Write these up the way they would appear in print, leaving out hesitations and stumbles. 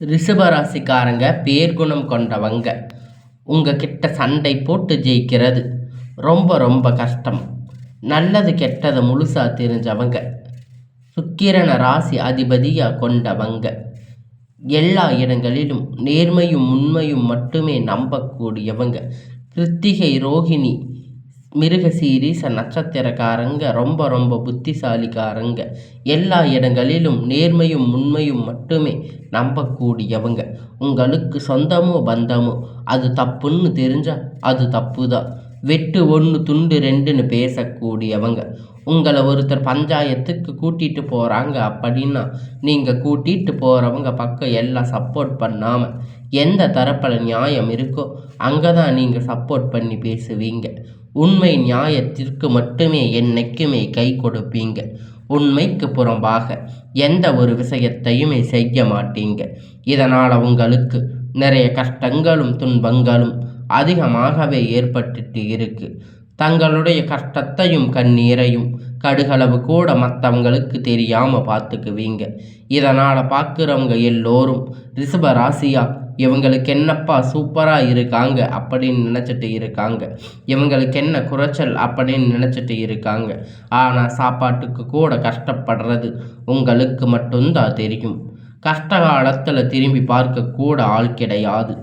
ரிஷபராசிக்காரங்க பேர்குணம் கொண்டவங்க. உங்ககிட்ட சண்டை போட்டு ஜெயிக்கிறது ரொம்ப ரொம்ப கஷ்டம். நல்லது கெட்டதை முழுசா தெரிஞ்சவங்க. சுக்கிரன ராசி அதிபதியாக கொண்டவங்க. எல்லா இடங்களிலும் நேர்மையும் உண்மையும் மட்டுமே நம்பக்கூடியவங்க. கிருத்திகை, ரோகிணி, மிருகசீரிச நட்சத்திரக்காரங்க ரொம்ப ரொம்ப புத்திசாலிக்காரங்க. எல்லா இடங்களிலும் நேர்மையும் உண்மையும் மட்டுமே நம்பக்கூடியவங்க. உங்களுக்கு சொந்தமோ பந்தமோ அது தப்புன்னு தெரிஞ்சால் அது தப்பு தான். வெட்டு ஒன்று துண்டு ரெண்டுன்னு பேசக்கூடியவங்க. உங்களை ஒருத்தர் பஞ்சாயத்துக்கு கூட்டிகிட்டு போகிறாங்க அப்படின்னா நீங்கள் கூட்டிகிட்டு போகிறவங்க பக்கம் எல்லாம் சப்போர்ட் பண்ணாமல் எந்த தரப்பில் நியாயம் இருக்கோ அங்கே தான் நீங்கள் சப்போர்ட் பண்ணி பேசுவீங்க. உண்மை நியாயத்திற்கு மட்டுமே என்னைக்குமே கை கொடுப்பீங்க. உண்மைக்கு புறம்பாக எந்த ஒரு விஷயத்தையுமே செய்ய மாட்டீங்க. இதனால் உங்களுக்கு நிறைய கஷ்டங்களும் துன்பங்களும் அதிகமாகவே ஏற்பட்டுட்டு இருக்கு. தங்களுடைய கஷ்டத்தையும் கண்ணீரையும் கடுகளவு கூட மற்றவங்களுக்கு தெரியாமல் பார்த்துக்குவீங்க. இதனால் பார்க்குறவங்க எல்லோரும் ரிஷப ராசியா இவங்களுக்கு என்னப்பா சூப்பராக இருக்காங்க அப்படின்னு நினச்சிட்டு இருக்காங்க. இவங்களுக்கு என்ன குறைச்சல் அப்படின்னு நினச்சிட்டு இருக்காங்க. ஆனால் சாப்பாட்டுக்கு கூட கஷ்டப்படுறது உங்களுக்கு மட்டும்தான் தெரியும். கஷ்ட காலத்தில் திரும்பி பார்க்கக்கூட ஆள் கிடையாது.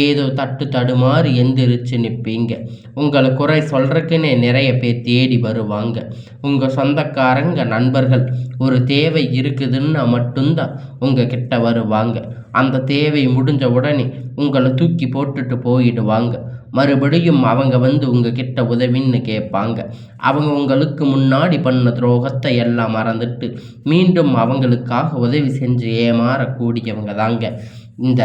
ஏதோ தட்டு தடுமாறி எந்திரிச்சு நிற்பீங்க. உங்களை குறை சொல்கிறதுக்குன்னே நிறைய பேர் தேடி வருவாங்க. உங்கள் சொந்தக்காரங்க நண்பர்கள் ஒரு தேவை இருக்குதுன்னா மட்டும்தான் உங்கள் கிட்ட வருவாங்க. அந்த தேவை முடிஞ்ச உடனே உங்களை தூக்கி போட்டுட்டு போயிடுவாங்க. மறுபடியும் அவங்க வந்து உங்கள் கிட்ட உதவின்னு கேட்பாங்க. அவங்க உங்களுக்கு முன்னாடி பண்ண துரோகத்தை எல்லாம் மறந்துட்டு மீண்டும் அவங்களுக்காக உதவி செஞ்சு ஏமாறக்கூடியவங்க தாங்க இந்த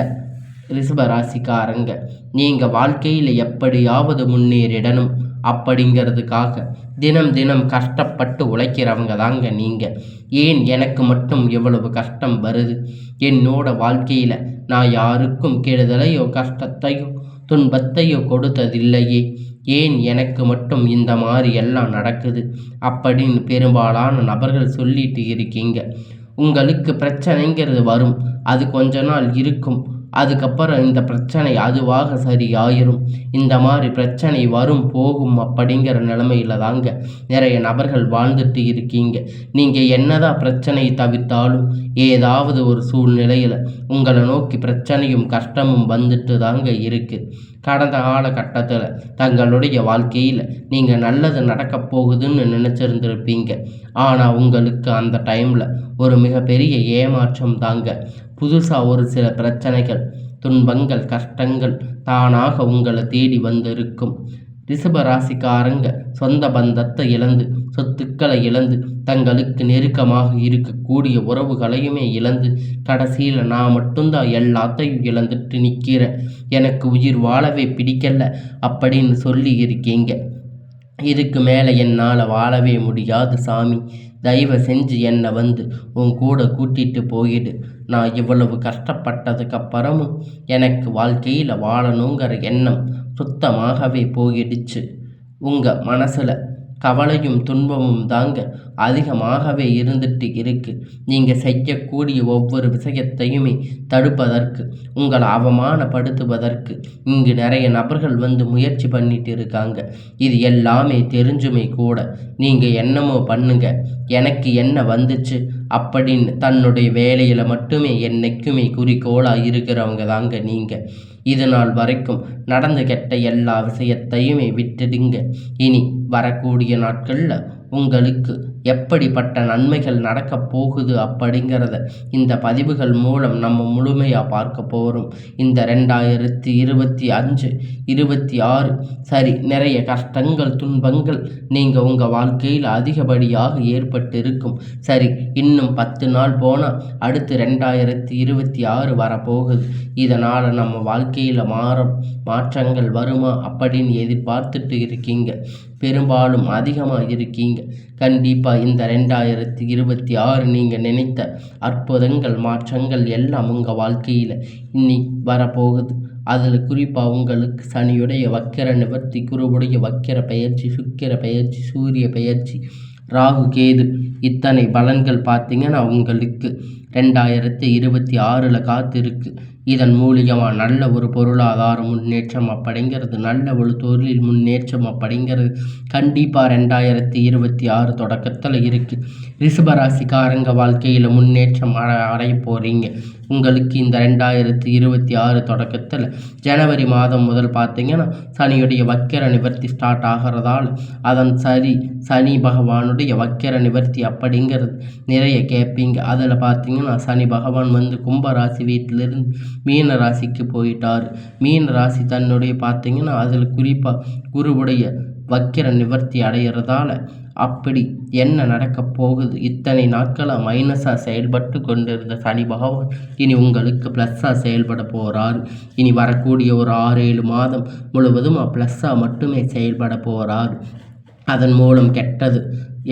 ரிஷபராசிக்காரங்க. நீங்கள் வாழ்க்கையில் எப்படியாவது முன்னேறிடணும் அப்படிங்கிறதுக்காக தினம் தினம் கஷ்டப்பட்டு உழைக்கிறவங்க தாங்க நீங்கள். ஏன் எனக்கு மட்டும் இவ்வளவு கஷ்டம் வருது? என்னோட வாழ்க்கையில் நான் யாருக்கும் கெடுதலையோ கஷ்டத்தையோ துன்பத்தையோ கொடுத்ததில்லையே, ஏன் எனக்கு மட்டும் இந்த மாதிரி எல்லாம் நடக்குது அப்படின்னு பெரும்பாலான நபர்கள் சொல்லிட்டு இருக்கீங்க. உங்களுக்கு பிரச்சனைங்கிறது வரும், அது கொஞ்ச நாள் இருக்கும். அதுக்கப்புறம் இந்த பிரச்சனை அதுவாக சரியாயிரும். இந்த மாதிரி பிரச்சனை வரும் போகும் அப்படிங்கிற நிலைமையில தாங்க நிறைய நபர்கள் வாழ்ந்துட்டு இருக்கீங்க. நீங்கள் என்னதான் பிரச்சனையை தவிர்த்தாலும் ஏதாவது ஒரு சூழ்நிலையில் உங்களை நோக்கி பிரச்சனையும் கஷ்டமும் வந்துட்டு தாங்க இருக்குது. கடந்த காலகட்டத்தில் தங்களுடைய வாழ்க்கையில் நீங்கள் நல்லது நடக்க போகுதுன்னு நினச்சிருந்துருப்பீங்க. ஆனால் உங்களுக்கு அந்த டைமில் ஒரு மிகப்பெரிய ஏமாற்றம் தாங்க. புதுசாக ஒரு சில பிரச்சனைகள், துன்பங்கள், கஷ்டங்கள் தானாக உங்களை தேடி வந்திருக்கும். ரிஷபராசிக்காரங்க சொந்த பந்தத்தை இழந்து, சொத்துக்களை இழந்து, தங்களுக்கு நெருக்கமாக இருக்கக்கூடிய உறவுகளையுமே இழந்து, கடைசியில் நான் மட்டும்தான் எல்லாத்தையும் இழந்துட்டு நிற்கிறேன், எனக்கு உயிர் வாழவே பிடிக்கல அப்படின்னு சொல்லி இருக்கீங்க. இதுக்கு மேலே என்னால் வாழவே முடியாது சாமி, தயவு செஞ்சு என்னை வந்து உன் கூட கூட்டிகிட்டு போயிடு. நான் இவ்வளவு கஷ்டப்பட்டதுக்கப்புறமும் எனக்கு வாழ்க்கையில் வாழணுங்கிற எண்ணம் சுத்தமாகவே போயிடுச்சு. உங்கள் மனசில் கவலையும் துன்பமும் தாங்க அதிகமாகவே இருந்துட்டு இருக்கு. நீங்கள் செய்யக்கூடிய ஒவ்வொரு விஷயத்தையுமே தடுப்பதற்கு, உங்களை அவமானப்படுத்துவதற்கு இங்கு நிறைய நபர்கள் வந்து முயற்சி பண்ணிட்டு இருக்காங்க. இது எல்லாமே தெரிஞ்சுமே கூட நீங்கள் என்னமோ பண்ணுங்க, எனக்கு என்ன வந்துச்சு அப்படின்னு தன்னுடைய வேலையில் மட்டுமே என்னைக்குமே குறிக்கோளாக இருக்கிறவங்க தாங்க நீங்கள். இது நாள் வரைக்கும் நடந்து கெட்ட எல்லா விஷயத்தையுமே விட்டுடுங்க. இனி வரக்கூடிய நாட்களில் உங்களுக்கு எப்படிப்பட்ட நன்மைகள் நடக்கப் போகுது அப்படிங்கிறத இந்த பதிவுகள் மூலம் நம்ம முழுமையாக பார்க்க போகிறோம். இந்த 2025 26 சரி, நிறைய கஷ்டங்கள் துன்பங்கள் நீங்கள் உங்கள் வாழ்க்கையில் அதிகப்படியாக ஏற்பட்டு இருக்கும். சரி, இன்னும் 10 நாள் போனால் அடுத்து 2026 வரப்போகுது. இதனால் நம்ம வாழ்க்கையில் மாற்றங்கள் வருமா அப்படின்னு எதிர்பார்த்துட்டு இருக்கீங்க. பெரும்பாலும் அதிகமாக இருக்கீங்க. கண்டிப்பாக இந்த 2026 நீங்கள் நினைத்த அற்புதங்கள் மாற்றங்கள் எல்லாம் உங்கள் வாழ்க்கையில் இன்னி வரப்போகுது. அதில் குறிப்பாக உங்களுக்கு சனியுடைய வக்கிர நிவர்த்தி, குருவுடைய வக்கிர பெயர்ச்சி, சுக்கிர பெயர்ச்சி, சூரிய பெயர்ச்சி, ராகு கேது, இத்தனை பலன்கள் பார்த்திங்கன்னா உங்களுக்கு 2026 காத்திருக்கு. இதன் மூலியமாக நல்ல ஒரு பொருளாதார முன்னேற்றம் அப்படிங்கிறது, நல்ல ஒரு தொழில் முன்னேற்றம் அப்படிங்கிறது கண்டிப்பாக 2026 தொடக்கத்தில் இருக்குது. ரிஷபராசிக்காரங்க வாழ்க்கையில் முன்னேற்றம் அடைய போகிறீங்க. உங்களுக்கு இந்த 2026 தொடக்கத்தில் ஜனவரி மாதம் முதல் பார்த்தீங்கன்னா சனியுடைய வக்கிர நிவர்த்தி ஸ்டார்ட் ஆகிறதால அதன் சனி பகவானுடைய வக்கிர நிவர்த்தி அப்படிங்கிறது நிறைய கேட்பீங்க. அதில் பார்த்தீங்கன்னா சனி பகவான் வந்து கும்பராசி வீட்டிலிருந்து மீன ராசிக்கு போயிட்டார். மீன ராசி தன்னுடைய பார்த்தீங்கன்னா அதில் குறிப்பாக குருவுடைய வக்கிர நிவர்த்தி அடைகிறதால அப்படி என்ன நடக்க போகுது? இத்தனை நாட்களாக மைனஸாக செயல்பட்டு கொண்டிருந்த சனி பகவான் இனி உங்களுக்கு ப்ளஸ்ஸாக செயல்பட போகிறார். இனி வரக்கூடிய ஒரு 6-7 மாதம் முழுவதும் ப்ளஸ்ஸாக மட்டுமே செயல்பட போகிறார். அதன் மூலம் கெட்டது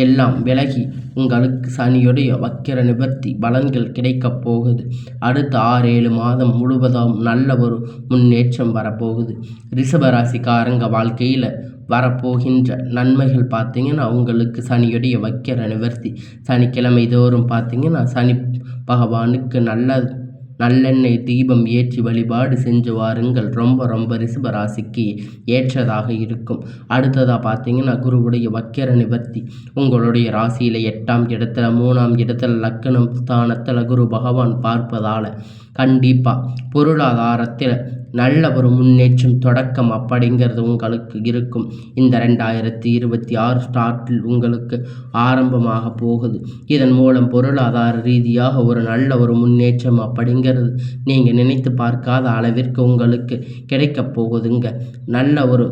எல்லாம் விலகி உங்களுக்கு சனியுடைய வக்கிர நிவர்த்தி பலன்கள் கிடைக்கப் போகுது. அடுத்த 6-7 மாதம் முழுவதும் நல்ல ஒரு முன்னேற்றம் வரப்போகுது. ரிஷபராசிக்காரங்க வாழ்க்கையில் வரப்போகின்ற நன்மைகள் பார்த்தீங்கன்னா உங்களுக்கு சனியுடைய வக்கிர நிவர்த்தி. சனிக்கிழமை தோறும் பார்த்தீங்கன்னா சனி பகவானுக்கு நல்லெண்ணெய் தீபம் ஏற்றி வழிபாடு செஞ்சு வாருங்கள். ரொம்ப ரிஷபராசிக்கு ஏற்றதாக இருக்கும். அடுத்ததாக பார்த்தீங்கன்னா குருவுடைய வக்கிர நிவர்த்தி உங்களுடைய ராசியில் 8ஆம் இடத்துல 3ஆம் இடத்துல லக்னம் ஸ்தானத்தில் குரு பகவான் பார்ப்பதால் கண்டிப்பாக பொருளாதாரத்தில் நல்ல ஒரு முன்னேற்றம் தொடக்கம் அப்படிங்கிறது உங்களுக்கு இருக்கும். இந்த 2026 ஸ்டார்ட்டில் உங்களுக்கு ஆரம்பமாக போகுது. இதன் மூலம் பொருளாதார ரீதியாக ஒரு நல்ல ஒரு முன்னேற்றம் அப்படிங்கிறது நீங்கள் நினைத்து பார்க்காத அளவிற்கு உங்களுக்கு கிடைக்கப் போகுதுங்க. நல்ல ஒரு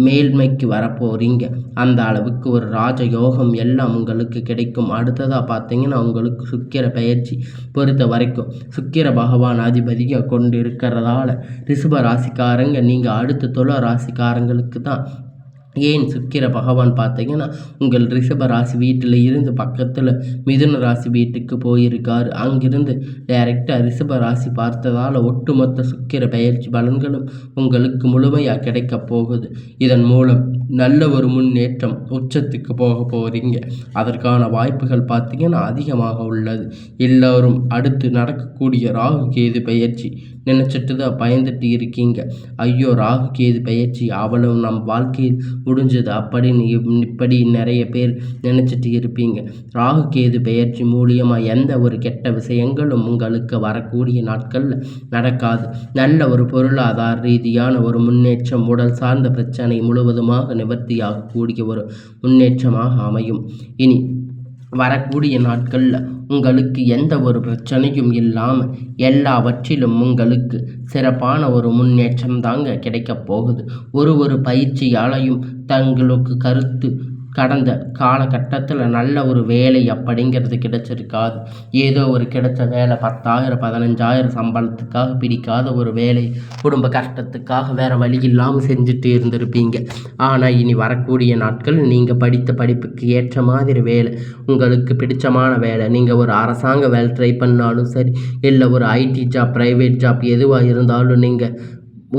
மேல்மைக்கு வரப்போறீங்க. அந்த அளவுக்கு ஒரு ராஜயோகம் எல்லாம் உங்களுக்கு கிடைக்கும். அடுத்ததாக பார்த்தீங்கன்னா உங்களுக்கு சுக்கிர பயிற்சி பொறுத்த வரைக்கும் சுக்கிர பகவான் அதிபதியாக கொண்டு இருக்கிறதால ரிஷப ராசிக்காரங்க நீங்கள் அடுத்த துலா ராசிக்காரங்களுக்கு தான். ஏன் சுக்கிர பகவான் பார்த்தீங்கன்னா உங்கள் ரிஷப ராசி வீட்டில் இருந்து பக்கத்தில் மிதுன ராசி வீட்டுக்கு போயிருக்காரு. அங்கிருந்து டைரெக்டாக ரிஷப ராசி பார்த்ததால் ஒட்டுமொத்த சுக்கிர பயிற்சி பலன்களும் உங்களுக்கு முழுமையாக கிடைக்க போகுது. இதன் மூலம் நல்ல ஒரு முன்னேற்றம் உச்சத்துக்கு போக போகிறீங்க. அதற்கான வாய்ப்புகள் பார்த்தீங்கன்னா அதிகமாக உள்ளது. எல்லோரும் அடுத்து நடக்கக்கூடிய ராகு கேது பயிற்சி நினச்சிட்டு தான் பயந்துட்டு இருக்கீங்க. ஐயோ ராகு கேது பயிற்சி அவ்வளவு நம் வாழ்க்கையில் முடிஞ்சது அப்படின்னு இப்படி நிறைய பேர் நினச்சிட்டு இருப்பீங்க. ராகு கேது பயிற்சி மூலியமாக எந்த ஒரு கெட்ட விஷயங்களும் உங்களுக்கு வரக்கூடிய நாட்களில் நடக்காது. நல்ல ஒரு பொருளாதார ரீதியான ஒரு முன்னேற்றம், உடல் சார்ந்த பிரச்சனை முழுவதுமாக நிவர்த்தியாகக்கூடிய ஒரு முன்னேற்றமாக அமையும். இனி வரக்கூடிய நாட்களில் உங்களுக்கு எந்த ஒரு பிரச்சனையும் இல்லாமல் எல்லாவற்றிலும் உங்களுக்கு சிறப்பான ஒரு முன்னேற்றம் தாங்க கிடைக்கப் போகுது. ஒரு பயிற்சியாலையும் தங்களுக்கு கருத்து கடந்த காலகட்டத்தில் நல்ல ஒரு வேலை அப்படிங்கிறது கிடைச்சிருக்காது. ஏதோ ஒரு கிடைச்ச வேலை 10,000 15,000 சம்பளத்துக்காக பிடிக்காத ஒரு வேலை, குடும்ப கஷ்டத்துக்காக வேறு வழி இல்லாமல் செஞ்சுட்டு இருந்திருப்பீங்க. ஆனால் இனி வரக்கூடிய நாட்கள் நீங்கள் படித்த படிப்புக்கு ஏற்ற மாதிரி வேலை, உங்களுக்கு பிடிச்சமான வேலை, நீங்கள் ஒரு அரசாங்க வேலை ட்ரை பண்ணாலும் சரி, இல்லை ஒரு ஐடி ஜாப், ப்ரைவேட் ஜாப் எதுவாக இருந்தாலும் நீங்கள்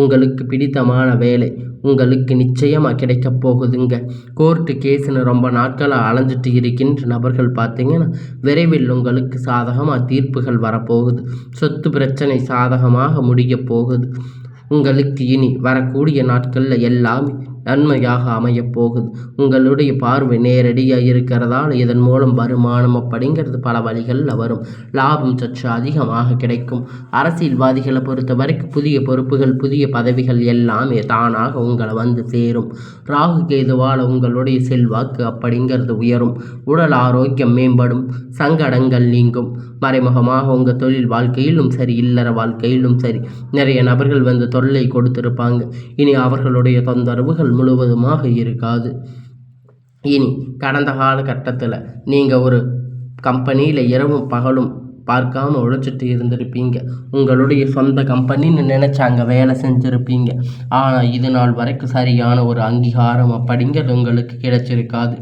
உங்களுக்கு பிடித்தமான வேலை உங்களுக்கு நிச்சயமாக கிடைக்கப் போகுதுங்க. கோர்ட்டு கேஸுன்னு ரொம்ப நாட்களாக அலைஞ்சிட்டு இருக்கின்ற நபர்கள் பார்த்தீங்கன்னா விரைவில் உங்களுக்கு சாதகமாக தீர்ப்புகள் வரப்போகுது. சொத்து பிரச்சனை சாதகமாக முடிய போகுது. உங்களுக்கு இனி வரக்கூடிய நாட்களில் எல்லாமே நன்மையாக அமையப் போகுது. உங்களுடைய பார்வை நேரடியாக இருக்கிறதால இதன் மூலம் வருமானம் அப்படிங்கிறது பல வழிகளில் வரும். லாபம் சற்று அதிகமாக கிடைக்கும். அரசியல்வாதிகளை பொறுத்த வரைக்கும் புதிய பொறுப்புகள், புதிய பதவிகள் எல்லாமே தானாக உங்களை வந்து சேரும். ராகு கேதுவால் உங்களுடைய செல்வாக்கு அப்படிங்கிறது உயரும். உடல் ஆரோக்கியம் மேம்படும். சங்கடங்கள் நீங்கும். மறைமுகமாக உங்கள் தொழில் வாழ்க்கையிலும் சரி, இல்லற வாழ்க்கையிலும் சரி நிறைய நபர்கள் வந்து தொல்லை கொடுத்திருப்பாங்க. இனி அவர்களுடைய தொந்தரவுகள் முழுவதுமாக இருக்காது. இனி கடந்த காலகட்டத்தில் நீங்கள் ஒரு கம்பெனியில் இரவும் பகலும் பார்க்காம உழைச்சிட்டு இருந்திருப்பீங்க. உங்களுடைய சொந்த கம்பெனின்னு நினச்சி அங்கே வேலை செஞ்சுருப்பீங்க. ஆனால் இது நாள் வரைக்கும் சரியான ஒரு அங்கீகாரம் அப்படிங்கிறது உங்களுக்கு கிடைச்சிருக்காது.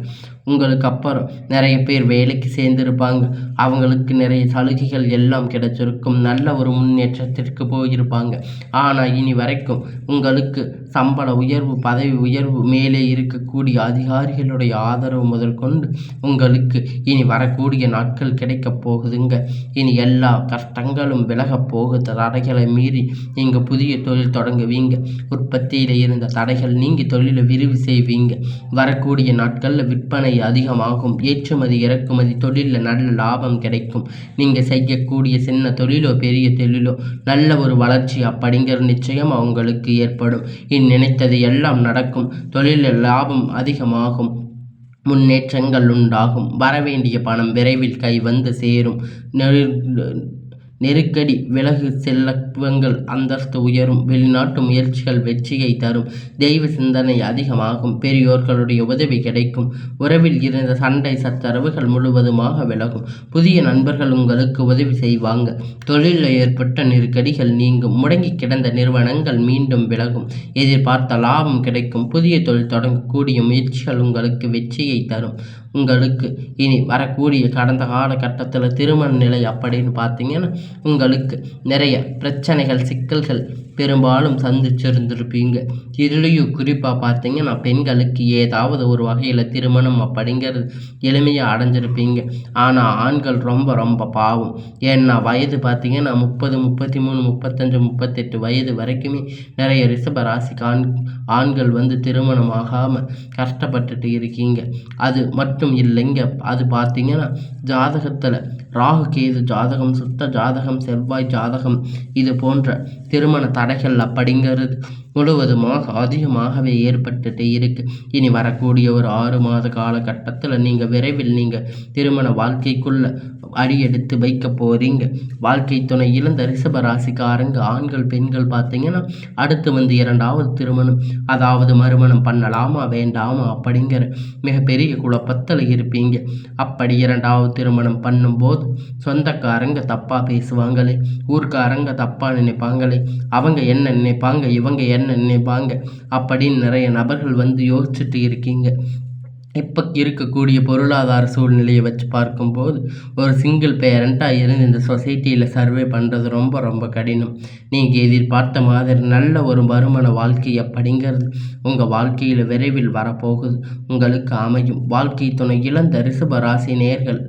உங்களுக்கு அப்புறம் நிறைய பேர் வேலைக்கு சேர்ந்துருப்பாங்க. அவங்களுக்கு நிறைய சலுகைகள் எல்லாம் கிடைச்சிருக்கும். நல்ல ஒரு முன்னேற்றத்திற்கு போயிருப்பாங்க. ஆனால் இனி வரைக்கும் உங்களுக்கு சம்பள உயர்வு, பதவி உயர்வு, மேலே இருக்கக்கூடிய அதிகாரிகளுடைய ஆதரவு முதற்கொண்டு உங்களுக்கு இனி வரக்கூடிய நாட்கள் கிடைக்கப் போகுதுங்க. இனி எல்லா கஷ்டங்களும் விலகப் போகுது. தடைகளை மீறி நீங்கள் புதிய தொழில் தொடங்குவீங்க. உற்பத்தியில் இருந்த தடைகள் நீங்கி தொழிலை விரிவு செய்வீங்க. வரக்கூடிய நாட்களில் விற்பனை அதிகமாகும். ஏற்றுமதி இறக்குமதி தொழிலில் நல்ல லாபம் கிடைக்கும். நீங்கள் செய்யக்கூடிய சின்ன தொழிலோ பெரிய தொழிலோ நல்ல ஒரு வளர்ச்சி அப்படிங்கிற நிச்சயம் அவங்களுக்கு ஏற்படும். நினைத்தது எல்லாம் நடக்கும். தொழிலில் லாபம் அதிகமாகும். முன்னேற்றங்கள் உண்டாகும். வரவேண்டிய பணம் விரைவில் கை வந்து சேரும். நெருக்கடி விலகு, செல்வங்கள் அந்தஸ்து உயரும். வெளிநாட்டு முயற்சிகள் வெற்றியை தரும். தெய்வ சிந்தனை அதிகமாகும். பெரியோர்களுடைய உதவி கிடைக்கும். உறவில் இருந்த சண்டை சச்சரவுகள் முழுவதுமாக விலகும். புதிய நண்பர்கள் உங்களுக்கு உதவி செய்வாங்க. தொழிலில் ஏற்பட்ட நெருக்கடிகள் நீங்கும். முடங்கி கிடந்த நிறுவனங்கள் மீண்டும் விலகும். எதிர்பார்த்த லாபம் கிடைக்கும். புதிய தொழில் தொடங்கக்கூடிய முயற்சிகள் உங்களுக்கு வெற்றியை தரும். உங்களுக்கு இனி வரக்கூடிய கடந்த காலகட்டத்தில் திருமண நிலை அப்படின்னு பார்த்தீங்கன்னா உங்களுக்கு நிறைய பிரச்சனைகள், சிக்கல்கள் பெரும்பாலும் சந்திச்சிருந்திருப்பீங்க. இதுலேயும் குறிப்பாக பார்த்தீங்கன்னா பெண்களுக்கு ஏதாவது ஒரு வகையில் திருமணம் அப்படிங்கிறது எளிமையாக அடைஞ்சிருப்பீங்க. ஆனால் ஆண்கள் ரொம்ப ரொம்ப பாவம். ஏன்னா வயது பார்த்தீங்கன்னா 30, 33, 35, 38 வயது வரைக்குமே நிறைய ரிஷப ராசிக்கு ஆண்கள் திருமணம் ஆகாமல் கஷ்டப்பட்டுட்டு இருக்கீங்க. அது மட்டும் இல்லைங்க, அது பார்த்தீங்கன்னா ஜாதகத்தில் ராகு கேது ஜாதகம், சுத்த ஜாதகம், செவ்வாய் ஜாதகம் இது போன்ற திருமண தடைகள் அப்படிங்கிறது முழுவதுமாக அதிகமாகவே ஏற்பட்டுட்டு இருக்கு. இனி வரக்கூடிய ஒரு 6 மாத காலகட்டத்தில் விரைவில் திருமண வாழ்க்கைக்குள்ள அடியெடுத்து வைக்க போறீங்க. வாழ்க்கை துணை இழந்த ரிஷப ராசிக்காரங்க ஆண்கள் பெண்கள் பார்த்தீங்கன்னா அடுத்து 2வது திருமணம், அதாவது மறுமணம் பண்ணலாமா வேண்டாமா அப்படிங்கிற மிகப்பெரிய குழப்பத்தில் இருப்பீங்க. அப்படி 2வது திருமணம் பண்ணும்போது சொந்தக்காரங்க தப்பாக பேசுவாங்களே, ஊர்க்காரங்க தப்பாக நினைப்பாங்களே, அவங்க என்ன நினைப்பாங்க, இவங்க என்ன நினைப்பாங்க அப்படின்னு நிறைய நபர்கள் யோசிச்சுட்டு இருக்கீங்க. இப்போ இருக்கக்கூடிய பொருளாதார சூழ்நிலையை வச்சு பார்க்கும்போது ஒரு சிங்கிள் பேரண்ட்டாக இருந்து இந்த சொசைட்டியில் சர்வே பண்ணுறது ரொம்ப ரொம்ப கடினம். நீங்கள் எதிர்பார்த்த மாதிரி நல்ல ஒரு வருமான வாழ்க்கை அப்படிங்கிறது உங்கள் வாழ்க்கையில் விரைவில் வரப்போகுது. உங்களுக்கு அமையும். வாழ்க்கை துணை இழந்த ரிஷப ராசி நேயர்கள்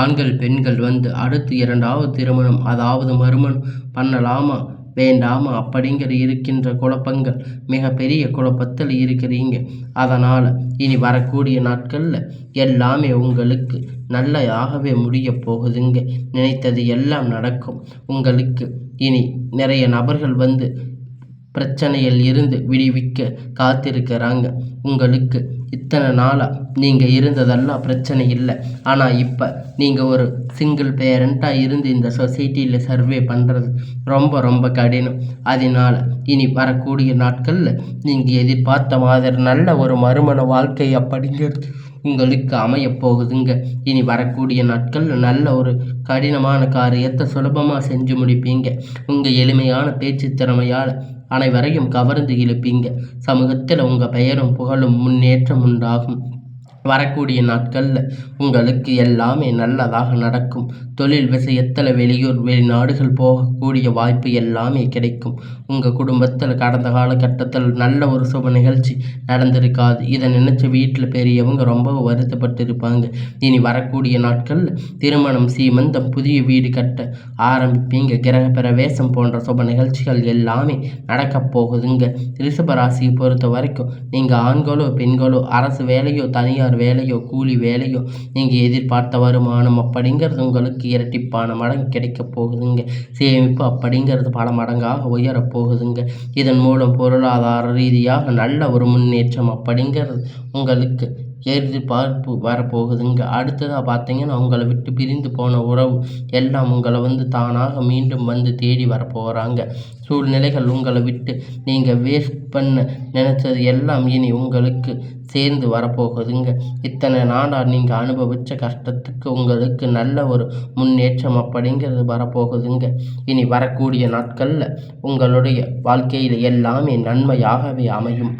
ஆண்கள் பெண்கள் அடுத்து 2வது திருமணம், அதாவது மறுமணம் பண்ணலாமா வேண்டாமா அப்படிங்கிற இருக்கின்ற குழப்பங்கள், மிகப்பெரிய குழப்பத்தில் இருக்கிறீங்க. அதனால் இனி வரக்கூடிய நாட்களில் எல்லாமே உங்களுக்கு நல்லதாகவே முடிய போகுதுங்க. நினைத்தது எல்லாம் நடக்கும். உங்களுக்கு இனி நிறைய நபர்கள் பிரச்சனையில் இருந்து விடுவிக்க காத்திருக்கிறாங்க. உங்களுக்கு இத்தனை நாளாக நீங்கள் இருந்ததெல்லாம் பிரச்சனை இல்லை. ஆனால் இப்போ நீங்கள் ஒரு சிங்கிள் பேரண்ட்டாக இருந்து இந்த சொசைட்டியில் சர்வே பண்ணுறது ரொம்ப ரொம்ப கடினம். அதனால் இனி வரக்கூடிய நாட்களில் நீங்கள் எதிர்பார்த்த மாதிரி நல்ல ஒரு மறுமண வாழ்க்கை அப்படிங்கிறது உங்களுக்கு அமையப் போகுதுங்க. இனி வரக்கூடிய நாட்களில் நல்ல ஒரு கடினமான காரியத்தை சுலபமாக செஞ்சு முடிப்பீங்க. உங்கள் எளிமையான பேச்சு திறமையால் அனைவரையும் கவர்ந்து இழுப்பீங்க. சமூகத்தில் உங்கள் பெயரும் புகழும் முன்னேற்றம் உண்டாகும். வரக்கூடிய நாட்களில் உங்களுக்கு எல்லாமே நல்லதாக நடக்கும். தொழில் விஷயத்தில் வெளியூர் வெளிநாடுகள் போகக்கூடிய வாய்ப்பு எல்லாமே கிடைக்கும். உங்கள் குடும்பத்தில் கடந்த காலகட்டத்தில் நல்ல ஒரு சுப நிகழ்ச்சி நடந்திருக்காது. இதை நினச்சி வீட்டில் பெரியவங்க ரொம்ப வருத்தப்பட்டு இருப்பாங்க. இனி வரக்கூடிய நாட்களில் திருமணம், சீமந்தம், புதிய வீடு கட்ட ஆரம்பிப்பீங்க. கிரக பிரவேசம் போன்ற சுப நிகழ்ச்சிகள் எல்லாமே நடக்கப் போகுதுங்க. ரிஷப ராசியை பொறுத்த வரைக்கும் நீங்கள் ஆண்களோ பெண்களோ அரசு வேலையோ தனியார் வேலையோ கூலி வேலையோ நீங்கள் எதிர்பார்த்த வருமானம் அப்படிங்கிறது உங்களுக்கு இரட்டிப்பான மடங்கு கிடைக்க போகுதுங்க. சேமிப்பு அப்படிங்கிறது பல மடங்காக உயரப் போகுதுங்க. இதன் மூலம் பொருளாதார ரீதியாக நல்ல ஒரு முன்னேற்றம் அப்படிங்கிறது உங்களுக்கு எதிர்பார்ப்பு வரப்போகுதுங்க. அடுத்ததாக பார்த்தீங்கன்னா உங்களை விட்டு பிரிந்து போன உறவு எல்லாம் உங்களை தானாக மீண்டும் தேடி வரப்போகிறாங்க. சூழ்நிலைகள் உங்களை விட்டு நீங்கள் வேஸ்ட் பண்ண நினச்சது எல்லாம் இனி உங்களுக்கு சேர்ந்து வரப்போகுதுங்க. இத்தனை நாளாக நீங்கள் அனுபவித்த கஷ்டத்துக்கு உங்களுக்கு நல்ல ஒரு முன்னேற்றம் அப்படிங்கிறது வரப்போகுதுங்க. இனி வரக்கூடிய நாட்களில் உங்களுடைய வாழ்க்கையில் எல்லாமே நன்மையாகவே அமையும்.